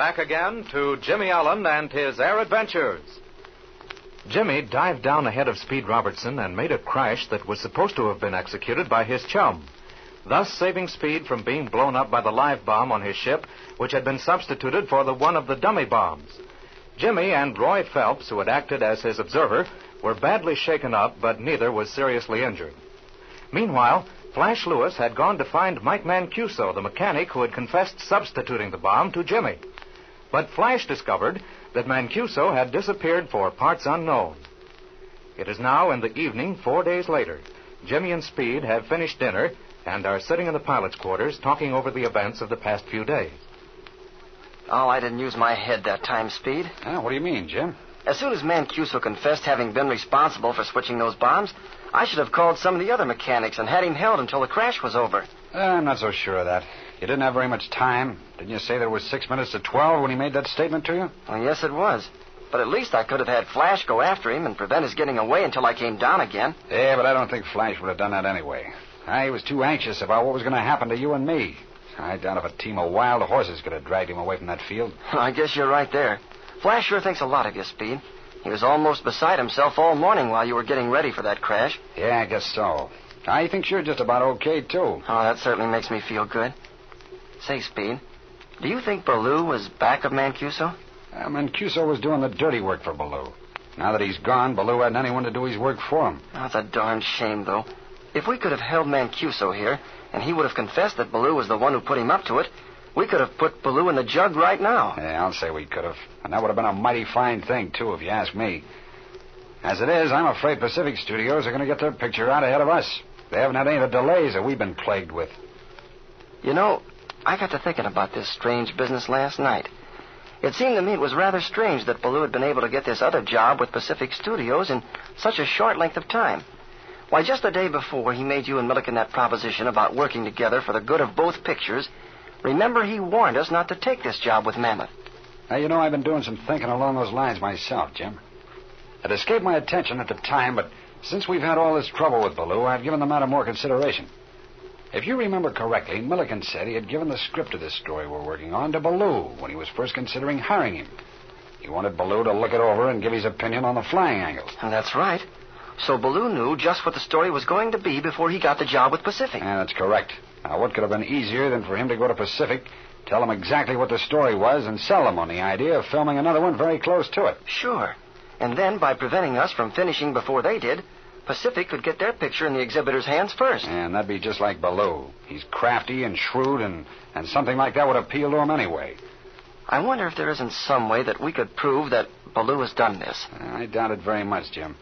back again to Jimmy Allen and his air adventures. Jimmy dived down ahead of Speed Robertson and made a crash that was supposed to have been executed by his chum, thus saving Speed from being blown up by the live bomb on his ship, which had been substituted for the one of the dummy bombs. Jimmy and Roy Phelps, who had acted as his observer, were badly shaken up, but neither was seriously injured. Meanwhile, Flash Lewis had gone to find Mike Mancuso, the mechanic who had confessed substituting the bomb to Jimmy. But Flash discovered that Mancuso had disappeared for parts unknown. It is now in the evening, 4 days later. Jimmy and Speed have finished dinner and are sitting in the pilot's quarters talking over the events of the past few days. Oh, I didn't use my head that time, Speed. What do you mean, Jim? As soon as Mancuso confessed having been responsible for switching those bombs, I should have called some of the other mechanics and had him held until the crash was over. I'm not so sure of that. You didn't have very much time. Didn't you say there was 6 minutes to 12 when he made that statement to you? Well, yes, it was. But at least I could have had Flash go after him and prevent his getting away until I came down again. Yeah, but I don't think Flash would have done that anyway. He was too anxious about what was going to happen to you and me. I doubt if a team of wild horses could have dragged him away from that field. I guess you're right there. Flash sure thinks a lot of you, Speed. He was almost beside himself all morning while you were getting ready for that crash. Yeah, I guess so. I think you're just about okay, too. Oh, that certainly makes me feel good. Say, Speed, do you think Ballou was back of Mancuso? Mancuso was doing the dirty work for Ballou. Now that he's gone, Ballou hadn't anyone to do his work for him. Oh, it's a darn shame, though. If we could have held Mancuso here, and he would have confessed that Ballou was the one who put him up to it, we could have put Ballou in the jug right now. Yeah, I'll say we could have. And that would have been a mighty fine thing, too, if you ask me. As it is, I'm afraid Pacific Studios are going to get their picture out ahead of us. They haven't had any of the delays that we've been plagued with. You know, I got to thinking about this strange business last night. It seemed to me it was rather strange that Ballou had been able to get this other job with Pacific Studios in such a short length of time. Why, just the day before he made you and Milliken that proposition about working together for the good of both pictures, remember he warned us not to take this job with Mammoth. Now, you know, I've been doing some thinking along those lines myself, Jim. It escaped my attention at the time, but since we've had all this trouble with Ballou, I've given the matter more consideration. If you remember correctly, Milliken said he had given the script of this story we're working on to Ballou when he was first considering hiring him. He wanted Ballou to look it over and give his opinion on the flying angles. And that's right. So Ballou knew just what the story was going to be before he got the job with Pacific. Yeah, that's correct. Now, what could have been easier than for him to go to Pacific, tell them exactly what the story was, and sell them on the idea of filming another one very close to it? Sure. And then, by preventing us from finishing before they did, Pacific could get their picture in the exhibitor's hands first. And that'd be just like Ballou. He's crafty and shrewd, and something like that would appeal to him anyway. I wonder if there isn't some way that we could prove that Ballou has done this. I doubt it very much, Jim.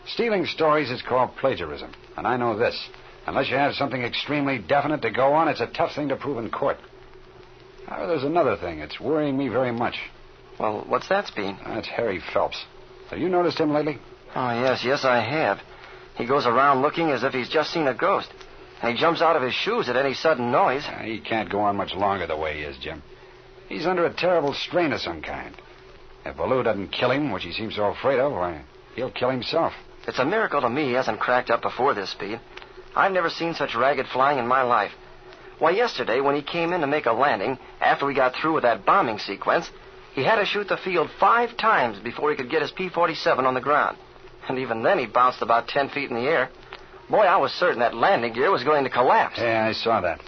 Stealing stories is called plagiarism, and I know this. Unless you have something extremely definite to go on, it's a tough thing to prove in court. However, there's another thing. It's worrying me very much. Well, what's that, Speed? That's Harry Phelps. Have you noticed him lately? Oh, yes, I have. He goes around looking as if he's just seen a ghost. And he jumps out of his shoes at any sudden noise. He can't go on much longer the way he is, Jim. He's under a terrible strain of some kind. If Ballou doesn't kill him, which he seems so afraid of, why, he'll kill himself. It's a miracle to me he hasn't cracked up before this, Speed. I've never seen such ragged flying in my life. Why, yesterday, when he came in to make a landing, after we got through with that bombing sequence, he had to shoot the field 5 times before he could get his P-47 on the ground. And even then, he bounced about 10 feet in the air. Boy, I was certain that landing gear was going to collapse. Yeah, I saw that.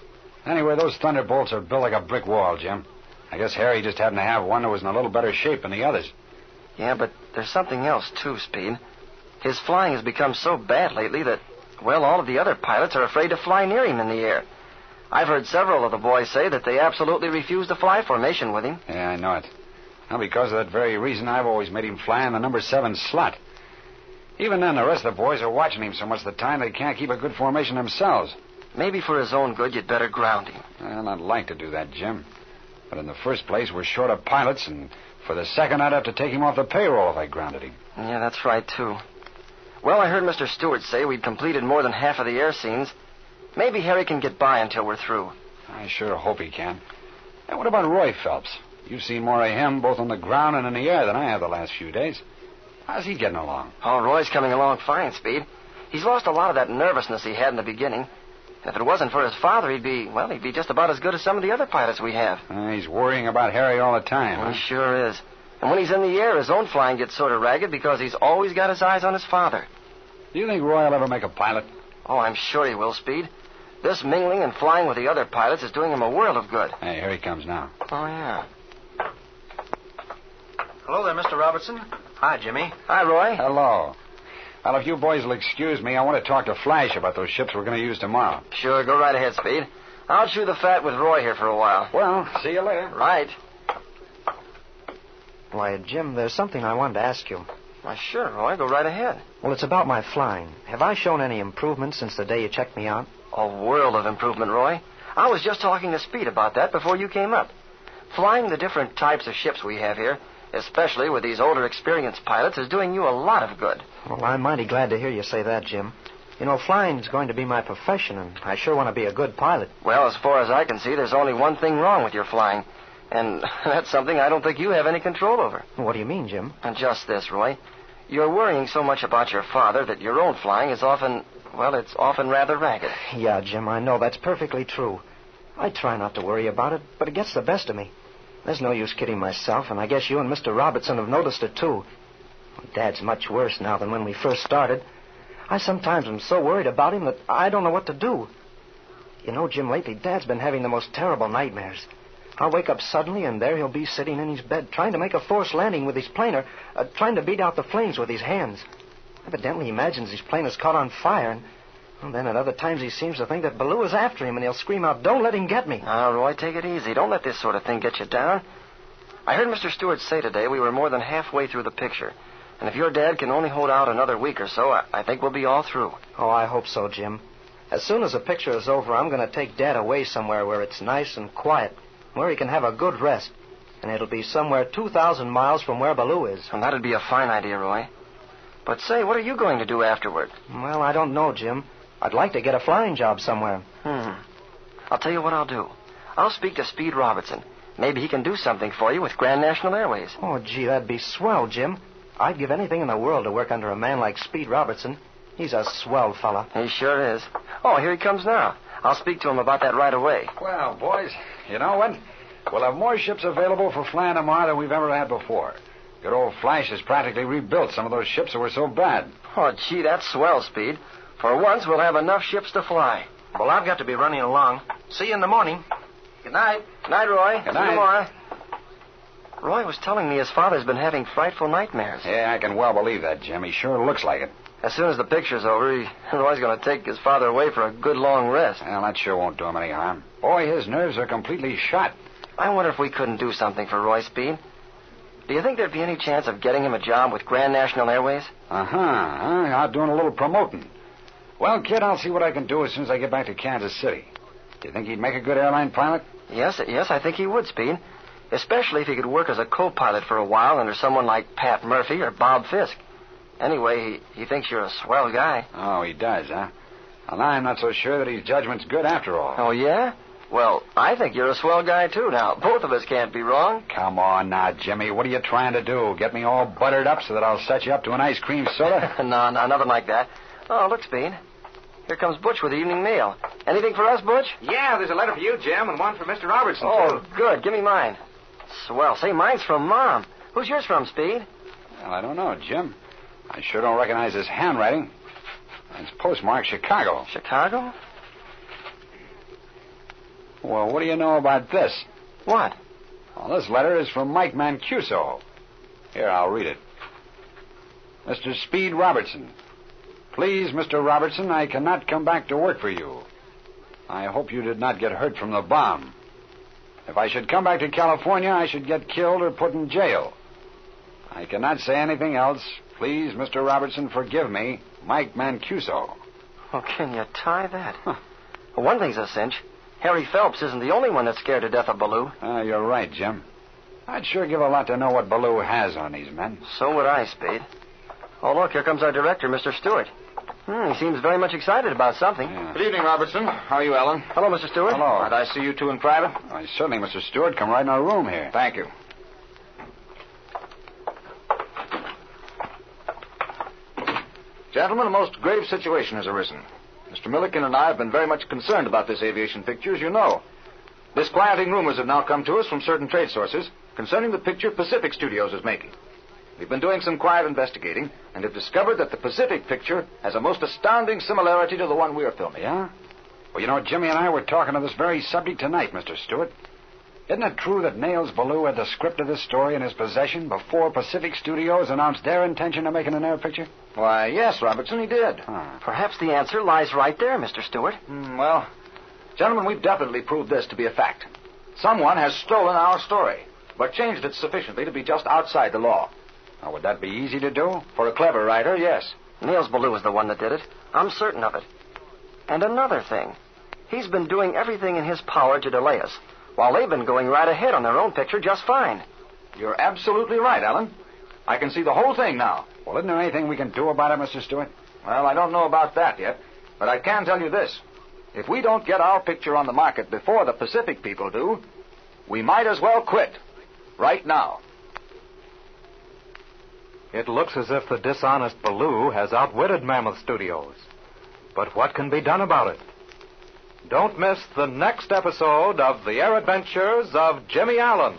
Anyway, those Thunderbolts are built like a brick wall, Jim. I guess Harry just happened to have one that was in a little better shape than the others. Yeah, but there's something else, too, Speed. His flying has become so bad lately that, well, all of the other pilots are afraid to fly near him in the air. I've heard several of the boys say that they absolutely refuse to fly formation with him. Yeah, I know it. Now, because of that very reason, I've always made him fly in the number 7 slot. Even then, the rest of the boys are watching him so much of the time they can't keep a good formation themselves. Maybe for his own good, you'd better ground him. Well, I'd like to do that, Jim. But in the first place, we're short of pilots, and for the second, I'd have to take him off the payroll if I grounded him. Yeah, that's right, too. Well, I heard Mr. Stewart say we'd completed more than half of the air scenes. Maybe Harry can get by until we're through. I sure hope he can. And what about Roy Phelps? You've seen more of him both on the ground and in the air than I have the last few days. How's he getting along? Oh, Roy's coming along fine, Speed. He's lost a lot of that nervousness he had in the beginning. If it wasn't for his father, he'd be just about as good as some of the other pilots we have. He's worrying about Harry all the time, huh? He sure is. And when he's in the air, his own flying gets sort of ragged because he's always got his eyes on his father. Do you think Roy will ever make a pilot? Oh, I'm sure he will, Speed. This mingling and flying with the other pilots is doing him a world of good. Hey, here he comes now. Oh, yeah. Hello there, Mr. Robertson. Hi, Jimmy. Hi, Roy. Hello. Well, if you boys will excuse me, I want to talk to Flash about those ships we're going to use tomorrow. Sure, go right ahead, Speed. I'll chew the fat with Roy here for a while. Well, see you later. Right. Why, Jim, there's something I wanted to ask you. Why, sure, Roy. Go right ahead. Well, it's about my flying. Have I shown any improvement since the day you checked me out? A world of improvement, Roy. I was just talking to Speed about that before you came up. Flying the different types of ships we have here, especially with these older, experienced pilots, is doing you a lot of good. Well, I'm mighty glad to hear you say that, Jim. You know, flying's going to be my profession, and I sure want to be a good pilot. Well, as far as I can see, there's only one thing wrong with your flying. And that's something I don't think you have any control over. What do you mean, Jim? And just this, Roy. You're worrying so much about your father that your own flying is it's often rather ragged. Yeah, Jim, I know. That's perfectly true. I try not to worry about it, but it gets the best of me. There's no use kidding myself, and I guess you and Mr. Robertson have noticed it, too. Dad's much worse now than when we first started. I sometimes am so worried about him that I don't know what to do. You know, Jim, lately Dad's been having the most terrible nightmares. I'll wake up suddenly, and there he'll be sitting in his bed, trying to make a forced landing with his plane, or trying to beat out the flames with his hands. Evidently, he imagines his plane is caught on fire, and then at other times he seems to think that Baloo is after him, and he'll scream out, "Don't let him get me." Now, Roy, take it easy. Don't let this sort of thing get you down. I heard Mr. Stewart say today we were more than halfway through the picture. And if your dad can only hold out another week or so, I think we'll be all through. Oh, I hope so, Jim. As soon as the picture is over, I'm going to take Dad away somewhere where it's nice and quiet, where he can have a good rest. And it'll be somewhere 2,000 miles from where Baloo is. And that'd be a fine idea, Roy. But say, what are you going to do afterward? Well, I don't know, Jim. I'd like to get a flying job somewhere. I'll tell you what I'll do. I'll speak to Speed Robertson. Maybe he can do something for you with Grand National Airways. Oh, gee, that'd be swell, Jim. I'd give anything in the world to work under a man like Speed Robertson. He's a swell fella. He sure is. Oh, here he comes now. I'll speak to him about that right away. Well, boys, you know what? We'll have more ships available for flying tomorrow than we've ever had before. Good old Flash has practically rebuilt some of those ships that were so bad. Oh, gee, that's swell, Speed. For once, we'll have enough ships to fly. Well, I've got to be running along. See you in the morning. Good night. Good night, Roy. Good See you night. tomorrow. Roy was telling me his father's been having frightful nightmares. Yeah, I can well believe that, Jim. He sure looks like it. As soon as the picture's over, Roy's going to take his father away for a good long rest. Well, that sure won't do him any harm. Boy, his nerves are completely shot. I wonder if we couldn't do something for Roy, Speed. Do you think there'd be any chance of getting him a job with Grand National Airways? Out doing a little promoting. Well, kid, I'll see what I can do as soon as I get back to Kansas City. Do you think he'd make a good airline pilot? Yes, I think he would, Speed. Especially if he could work as a co-pilot for a while under someone like Pat Murphy or Bob Fisk. Anyway, he thinks you're a swell guy. Oh, he does, huh? Well, I'm not so sure that his judgment's good after all. Oh, yeah? Well, I think you're a swell guy, too. Now, both of us can't be wrong. Come on now, Jimmy. What are you trying to do? Get me all buttered up so that I'll set you up to an ice cream soda? No, nothing like that. Oh, look, Speed. Here comes Butch with the evening mail. Anything for us, Butch? Yeah, there's a letter for you, Jim, and one for Mr. Robertson, Oh, too. good. Give me mine. Swell. Say, mine's from Mom. Who's yours from, Speed? Well, I don't know, Jim. I sure don't recognize his handwriting. It's postmarked Chicago. Chicago? Well, what do you know about this? What? Well, this letter is from Mike Mancuso. Here, I'll read it. Mr. Speed Robertson. Please, Mr. Robertson, I cannot come back to work for you. I hope you did not get hurt from the bomb. If I should come back to California, I should get killed or put in jail. I cannot say anything else. Please, Mr. Robertson, forgive me. Mike Mancuso. Oh, can you tie that? Well, one thing's a cinch. Harry Phelps isn't the only one that's scared to death of Baloo. You're right, Jim. I'd sure give a lot to know what Baloo has on these men. So would I, Speed. Oh, look, here comes our director, Mr. Stewart. He seems very much excited about something. Yeah. Good evening, Robertson. How are you, Ellen? Hello, Mr. Stewart. Hello. Might I see you two in private? Why, certainly, Mr. Stewart. Come right in our room here. Thank you. Gentlemen, a most grave situation has arisen. Mr. Milliken and I have been very much concerned about this aviation picture, as you know. Disquieting rumors have now come to us from certain trade sources concerning the picture Pacific Studios is making. We've been doing some quiet investigating and have discovered that the Pacific picture has a most astounding similarity to the one we are filming. Yeah? Well, you know, Jimmy and I were talking of this very subject tonight, Mr. Stewart. Isn't it true that Nails Ballou had the script of this story in his possession before Pacific Studios announced their intention of making an air picture? Why, yes, Robertson, he did. Perhaps the answer lies right there, Mr. Stewart. Well, gentlemen, we've definitely proved this to be a fact. Someone has stolen our story, but changed it sufficiently to be just outside the law. Now, would that be easy to do? For a clever writer, yes. Nails Ballou is the one that did it. I'm certain of it. And another thing. He's been doing everything in his power to delay us, while they've been going right ahead on their own picture just fine. You're absolutely right, Alan. I can see the whole thing now. Well, isn't there anything we can do about it, Mr. Stewart? Well, I don't know about that yet, but I can tell you this. If we don't get our picture on the market before the Pacific people do, we might as well quit. Right now. It looks as if the dishonest Ballou has outwitted Mammoth Studios. But what can be done about it? Don't miss the next episode of The Air Adventures of Jimmy Allen.